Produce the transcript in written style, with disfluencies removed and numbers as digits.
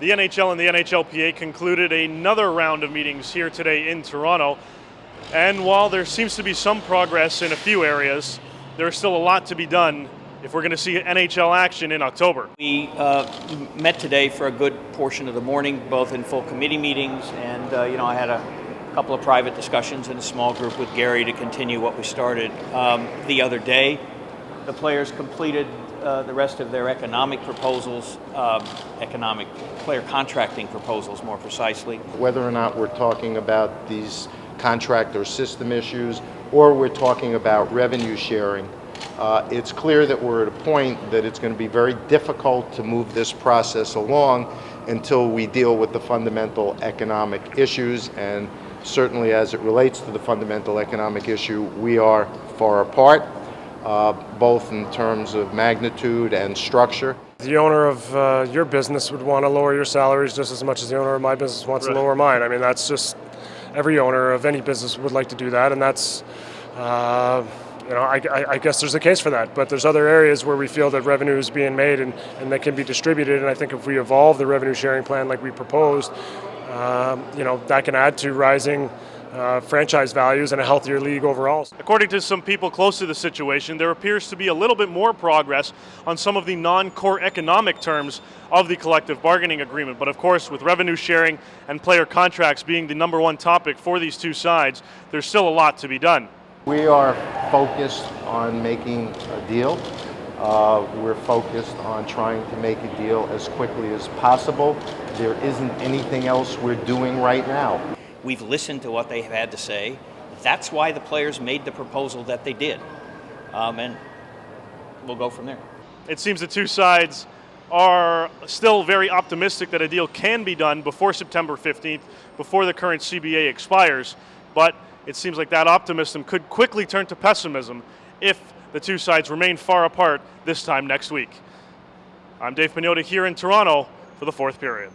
The NHL and the NHLPA concluded another round of meetings here today in Toronto. And while there seems to be some progress in a few areas, there's still a lot to be done if we're going to see NHL action in October. We met today for a good portion of the morning, both in full committee meetings, and I had a couple of private discussions in a small group with Gary to continue what we started the other day. The players completed the rest of their economic proposals, economic player contracting proposals more precisely. Whether or not we're talking about these contract or system issues, or we're talking about revenue sharing, it's clear that we're at a point that it's going to be very difficult to move this process along until we deal with the fundamental economic issues, and certainly as it relates to the fundamental economic issue, we are far apart, both in terms of magnitude and structure. The owner of your business would want to lower your salaries just as much as the owner of my business wants to lower mine. I mean, that's just, every owner of any business would like to do that, and that's, I guess there's a case for that. But there's other areas where we feel that revenue is being made and that can be distributed, and I think if we evolve the revenue sharing plan like we proposed, that can add to rising franchise values and a healthier league overall. According to some people close to the situation, there appears to be a little bit more progress on some of the non-core economic terms of the collective bargaining agreement. But of course, with revenue sharing and player contracts being the number one topic for these two sides, there's still a lot to be done. We are focused on making a deal. We're focused on trying to make a deal as quickly as possible. There isn't anything else we're doing right now. We've listened to what they have had to say. That's why the players made the proposal that they did. And we'll go from there. It seems the two sides are still very optimistic that a deal can be done before September 15th, before the current CBA expires. But it seems like that optimism could quickly turn to pessimism if the two sides remain far apart this time next week. I'm Dave Pagnotta here in Toronto for the fourth period.